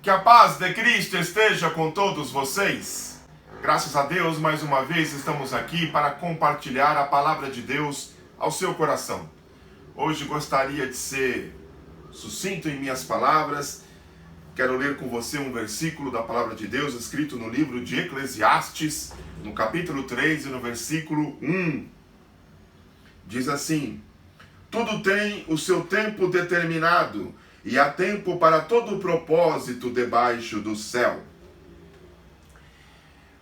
Que a paz de Cristo esteja com todos vocês. Graças a Deus, mais uma vez estamos aqui para compartilhar a palavra de Deus ao seu coração. Hoje gostaria de ser sucinto em minhas palavras. Quero ler com você um versículo da palavra de Deus escrito no livro de Eclesiastes, no capítulo 3 e no versículo 1. Diz assim: tudo tem o seu tempo determinado, e há tempo para todo propósito debaixo do céu.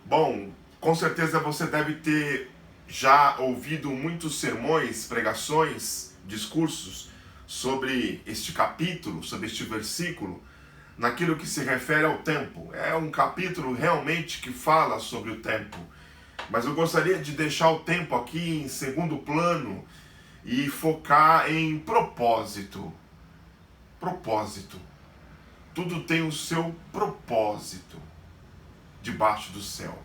Bom, com certeza você deve ter já ouvido muitos sermões, pregações, discursos sobre este capítulo, sobre este versículo, naquilo que se refere ao tempo. É um capítulo realmente que fala sobre o tempo. Mas eu gostaria de deixar o tempo aqui em segundo plano e focar em propósito. Propósito. Tudo tem o seu propósito debaixo do céu.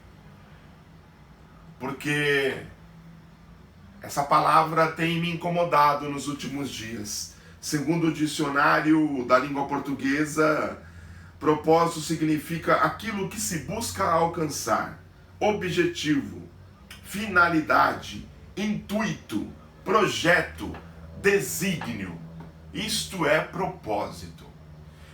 Porque essa palavra tem me incomodado nos últimos dias. Segundo o dicionário da língua portuguesa, propósito significa aquilo que se busca alcançar, objetivo, finalidade, intuito, projeto, desígnio. Isto é propósito.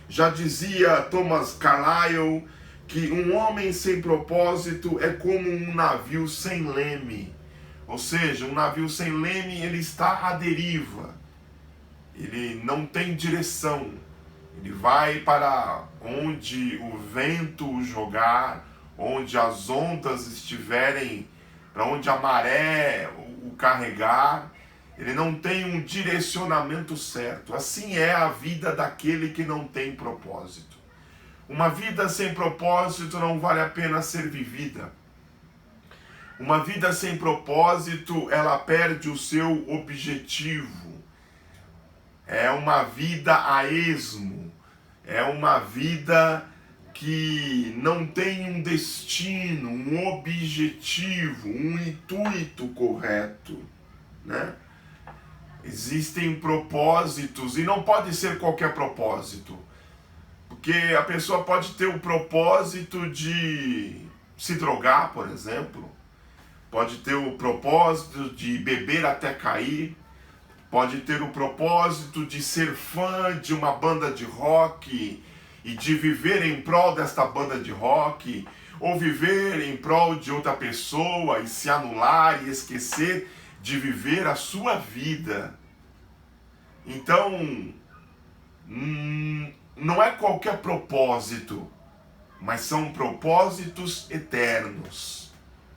Já dizia Thomas Carlyle que um homem sem propósito é como um navio sem leme. Ou seja, um navio sem leme, ele está à deriva. Ele não tem direção. Ele vai para onde o vento o jogar, onde as ondas estiverem, para onde a maré o carregar. Ele não tem um direcionamento certo. Assim é a vida daquele que não tem propósito. Uma vida sem propósito não vale a pena ser vivida. Uma vida sem propósito, ela perde o seu objetivo. É uma vida a esmo. É uma vida que não tem um destino, um objetivo, um intuito correto, né? Existem propósitos, e não pode ser qualquer propósito. Porque a pessoa pode ter o propósito de se drogar, por exemplo. Pode ter o propósito de beber até cair. Pode ter o propósito de ser fã de uma banda de rock e de viver em prol desta banda de rock. Ou viver em prol de outra pessoa e se anular e esquecer de viver a sua vida. Então, não é qualquer propósito, mas são propósitos eternos.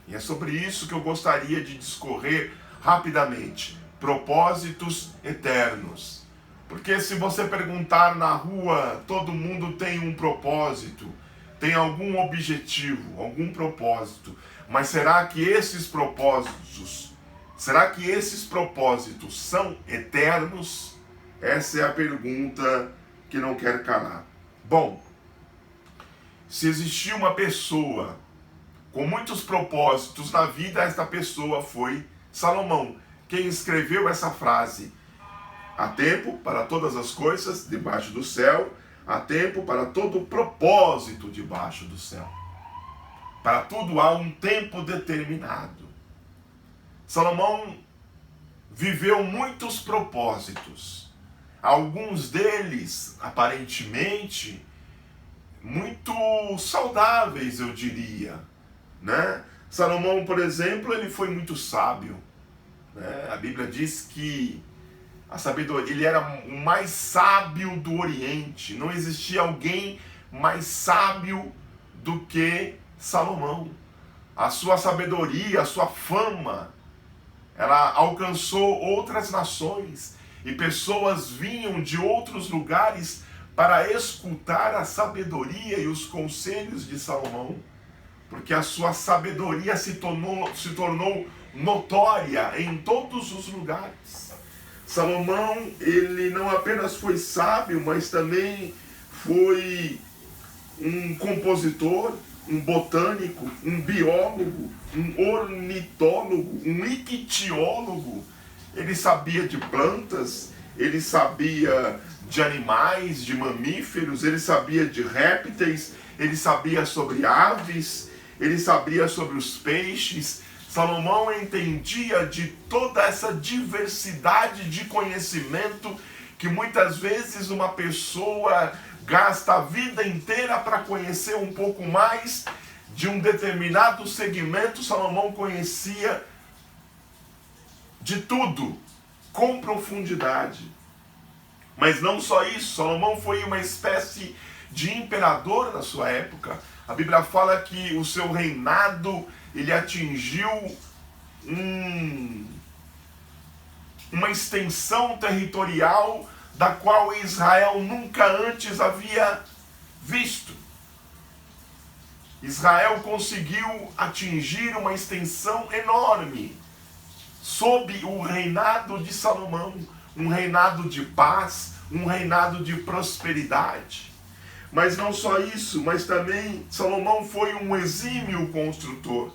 E é sobre isso que eu gostaria de discorrer rapidamente. Propósitos eternos. Porque se você perguntar na rua, todo mundo tem um propósito, tem algum objetivo, algum propósito. Mas será que esses propósitos são eternos? Essa é a pergunta que não quer calar. Bom, se existir uma pessoa com muitos propósitos na vida, esta pessoa foi Salomão, quem escreveu essa frase: há tempo para todas as coisas debaixo do céu, há tempo para todo propósito debaixo do céu. Para tudo há um tempo determinado. Salomão viveu muitos propósitos. Alguns deles, aparentemente, muito saudáveis, eu diria, né? Salomão, por exemplo, ele foi muito sábio, né? A Bíblia diz que a sabedoria, ele era o mais sábio do Oriente. Não existia alguém mais sábio do que Salomão. A sua sabedoria, a sua fama, ela alcançou outras nações. E pessoas vinham de outros lugares para escutar a sabedoria e os conselhos de Salomão. Porque a sua sabedoria se tornou notória em todos os lugares. Salomão, ele não apenas foi sábio, mas também foi um compositor, um botânico, um biólogo, um ornitólogo, um ictiólogo. Ele sabia de plantas, ele sabia de animais, de mamíferos, ele sabia de répteis, ele sabia sobre aves, ele sabia sobre os peixes. Salomão entendia de toda essa diversidade de conhecimento que muitas vezes uma pessoa gasta a vida inteira para conhecer um pouco mais de um determinado segmento. Salomão conhecia de tudo, com profundidade. Mas não só isso, Salomão foi uma espécie de imperador na sua época. A Bíblia fala que o seu reinado, ele atingiu uma extensão territorial da qual Israel nunca antes havia visto. Israel conseguiu atingir uma extensão enorme sob o reinado de Salomão, um reinado de paz, um reinado de prosperidade. Mas não só isso, mas também Salomão foi um exímio construtor.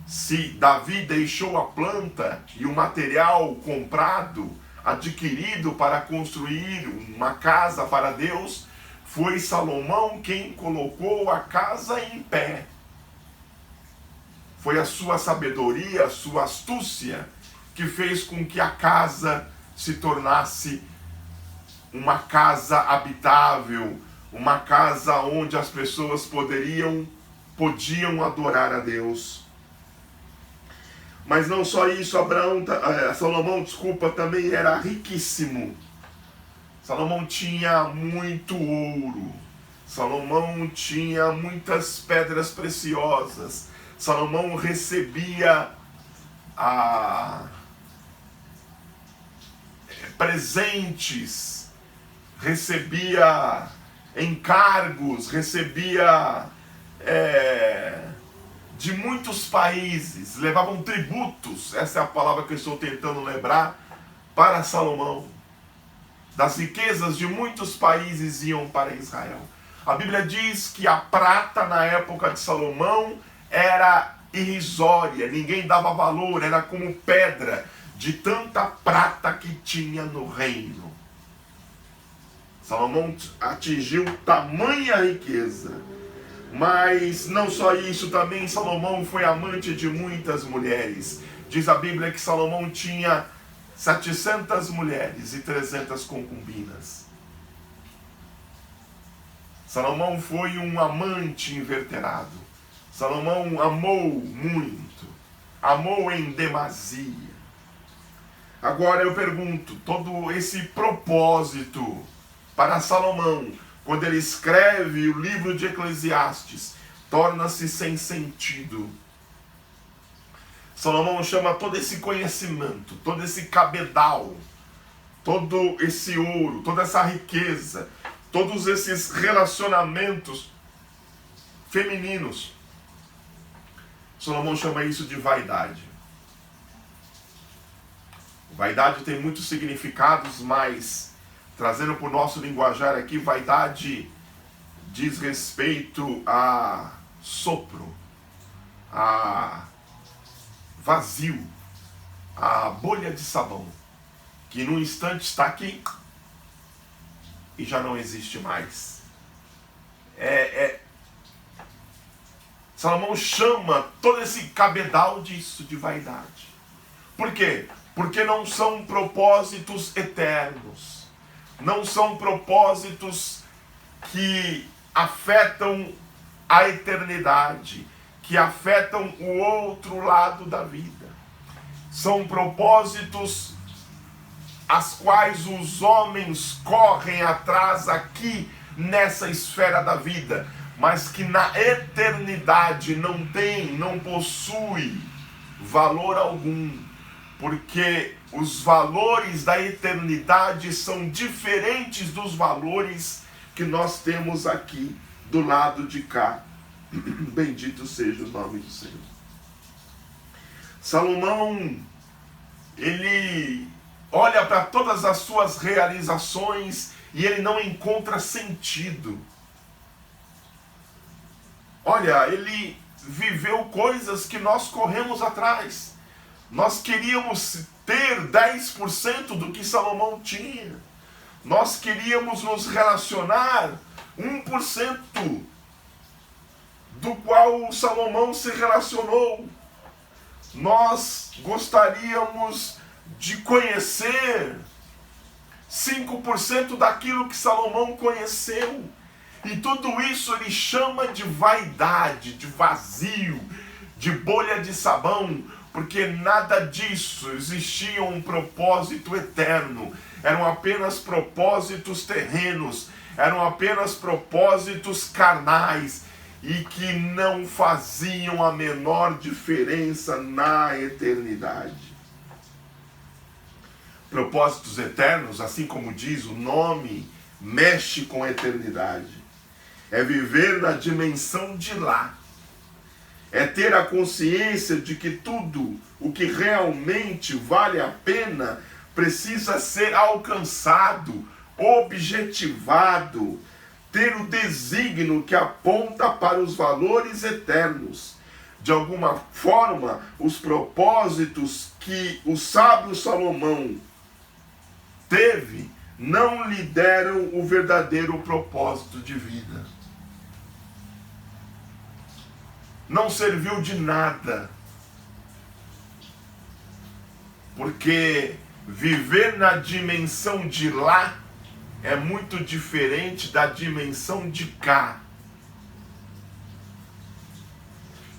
Se Davi deixou a planta e o material comprado, adquirido para construir uma casa para Deus, foi Salomão quem colocou a casa em pé. Foi a sua sabedoria, a sua astúcia, que fez com que a casa se tornasse uma casa habitável, uma casa onde as pessoas podiam adorar a Deus. Mas não só isso, Salomão também era riquíssimo. Salomão tinha muito ouro. Salomão tinha muitas pedras preciosas. Salomão recebia presentes, recebia encargos, recebia de muitos países, levavam tributos, essa é a palavra que eu estou tentando lembrar, para Salomão. Das riquezas de muitos países iam para Israel. A Bíblia diz que a prata na época de Salomão era irrisória, ninguém dava valor, era como pedra de tanta prata que tinha no reino. Salomão atingiu tamanha riqueza. Mas não só isso, também Salomão foi amante de muitas mulheres. Diz a Bíblia que Salomão tinha 700 mulheres e 300 concubinas. Salomão foi um amante inveterado. Salomão amou muito, amou em demasia. Agora eu pergunto, todo esse propósito para Salomão, quando ele escreve o livro de Eclesiastes, torna-se sem sentido. Salomão chama todo esse conhecimento, todo esse cabedal, todo esse ouro, toda essa riqueza, todos esses relacionamentos femininos. Salomão chama isso de vaidade. Vaidade tem muitos significados, mas trazendo para o nosso linguajar aqui, vaidade diz respeito a sopro, a vazio, a bolha de sabão, que num instante está aqui e já não existe mais. Salomão chama todo esse cabedal disso de vaidade. Por quê? Porque não são propósitos eternos. Não são propósitos que afetam a eternidade, que afetam o outro lado da vida. São propósitos as quais os homens correm atrás aqui nessa esfera da vida, mas que na eternidade não possui valor algum, porque os valores da eternidade são diferentes dos valores que nós temos aqui do lado de cá. Bendito seja o nome do Senhor. Salomão, ele olha para todas as suas realizações e ele não encontra sentido. Olha, ele viveu coisas que nós corremos atrás. Nós queríamos ter 10% do que Salomão tinha. Nós queríamos nos relacionar 1% do qual Salomão se relacionou. Nós gostaríamos de conhecer 5% daquilo que Salomão conheceu. E tudo isso ele chama de vaidade, de vazio, de bolha de sabão, porque nada disso existia um propósito eterno. Eram apenas propósitos terrenos, eram apenas propósitos carnais e que não faziam a menor diferença na eternidade. Propósitos eternos, assim como diz o nome, mexe com a eternidade. É viver na dimensão de lá. É ter a consciência de que tudo o que realmente vale a pena precisa ser alcançado, objetivado, ter o desígnio que aponta para os valores eternos. De alguma forma, os propósitos que o sábio Salomão teve não lhe deram o verdadeiro propósito de vida. Não serviu de nada, porque viver na dimensão de lá é muito diferente da dimensão de cá.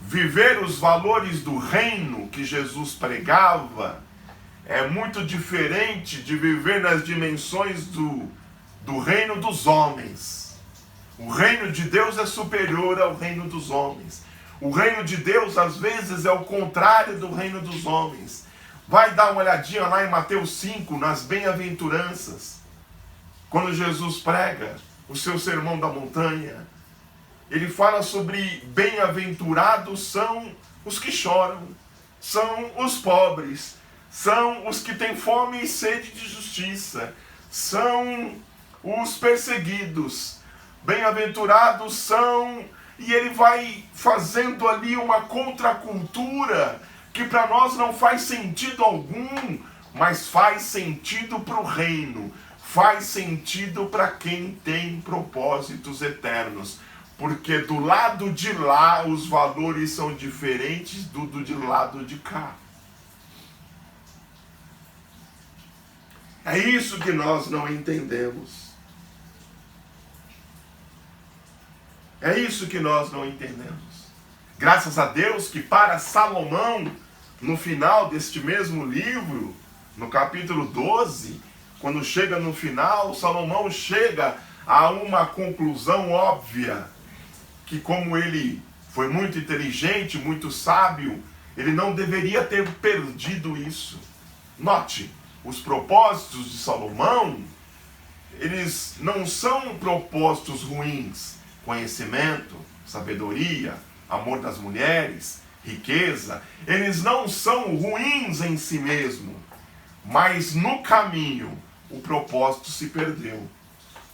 Viver os valores do reino que Jesus pregava é muito diferente de viver nas dimensões do reino dos homens. O reino de Deus é superior ao reino dos homens. O reino de Deus, às vezes, é o contrário do reino dos homens. Vai dar uma olhadinha lá em Mateus 5, nas bem-aventuranças. Quando Jesus prega o seu sermão da montanha, ele fala sobre bem-aventurados são os que choram, são os pobres, são os que têm fome e sede de justiça, são os perseguidos, bem-aventurados são... E ele vai fazendo ali uma contracultura que para nós não faz sentido algum, mas faz sentido para o reino, faz sentido para quem tem propósitos eternos. Porque do lado de lá os valores são diferentes do lado de cá. É isso que nós não entendemos. É isso que nós não entendemos. Graças a Deus que para Salomão, no final deste mesmo livro, no capítulo 12, quando chega no final, Salomão chega a uma conclusão óbvia, que como ele foi muito inteligente, muito sábio, ele não deveria ter perdido isso. Note, os propósitos de Salomão, eles não são propósitos ruins. Conhecimento, sabedoria, amor das mulheres, riqueza, eles não são ruins em si mesmo, mas no caminho o propósito se perdeu.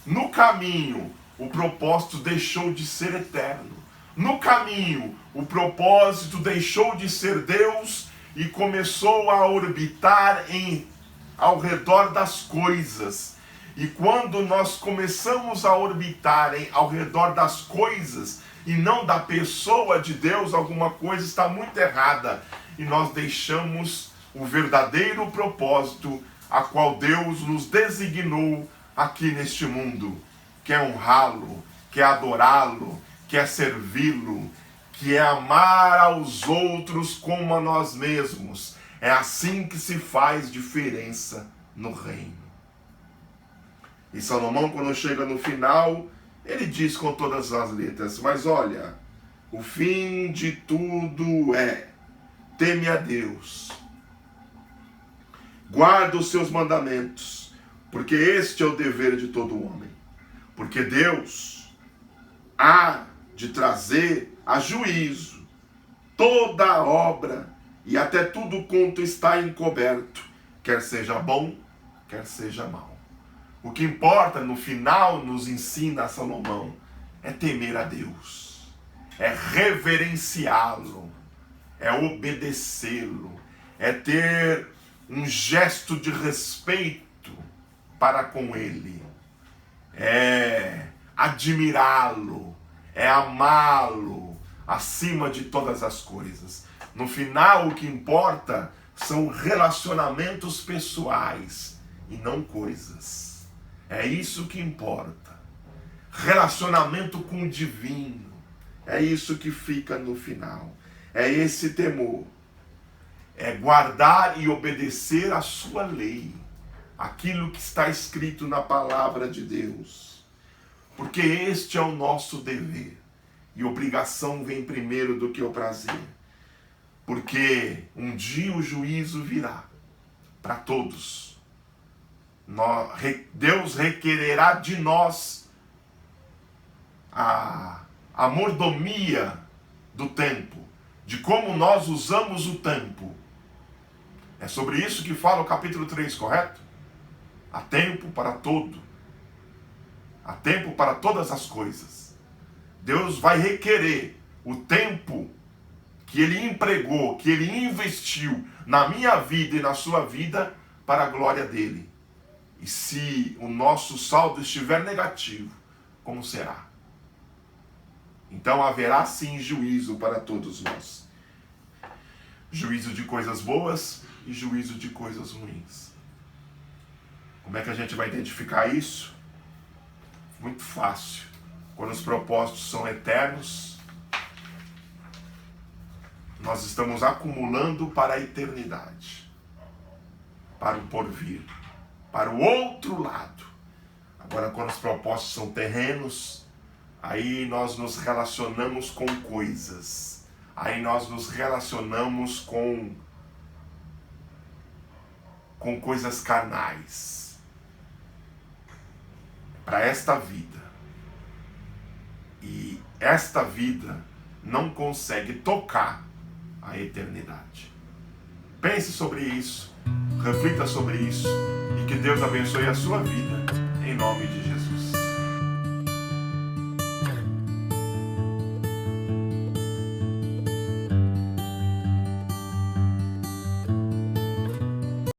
No caminho o propósito deixou de ser eterno. No caminho o propósito deixou de ser Deus e começou a orbitar ao redor das coisas. E quando nós começamos a orbitar ao redor das coisas e não da pessoa de Deus, alguma coisa está muito errada. E nós deixamos o verdadeiro propósito a qual Deus nos designou aqui neste mundo, que é honrá-lo, que é adorá-lo, que é servi-lo, que é amar aos outros como a nós mesmos. É assim que se faz diferença no reino. E Salomão, quando chega no final, ele diz com todas as letras, mas olha, o fim de tudo é, teme a Deus, guarda os seus mandamentos, porque este é o dever de todo homem. Porque Deus há de trazer a juízo toda a obra e até tudo quanto está encoberto, quer seja bom, quer seja mau. O que importa no final, nos ensina Salomão, é temer a Deus, é reverenciá-lo, é obedecê-lo, é ter um gesto de respeito para com ele. é admirá-lo, é amá-lo acima de todas as coisas. No final, o que importa são relacionamentos pessoais e não coisas. É isso que importa. Relacionamento com o divino. É isso que fica no final. É esse temor. É guardar e obedecer a sua lei. Aquilo que está escrito na palavra de Deus. Porque este é o nosso dever. E obrigação vem primeiro do que o prazer. Porque um dia o juízo virá para todos. Deus requererá de nós a mordomia do tempo, de como nós usamos o tempo. É sobre isso que fala o capítulo 3, correto? Há tempo para tudo. Há tempo para todas as coisas. Deus vai requerer o tempo que Ele empregou, que Ele investiu na minha vida e na sua vida para a glória dEle. E se o nosso saldo estiver negativo, como será? Então haverá sim juízo para todos nós. Juízo de coisas boas e juízo de coisas ruins. Como é que a gente vai identificar isso? Muito fácil. Quando os propósitos são eternos, nós estamos acumulando para a eternidade, para o porvir, para o outro lado. Agora, quando os propósitos são terrenos, aí nós nos relacionamos com coisas, aí nós nos relacionamos com coisas carnais, para esta vida. E esta vida não consegue tocar a eternidade. Pense sobre isso, reflita sobre isso, e que Deus abençoe a sua vida, em nome de Jesus.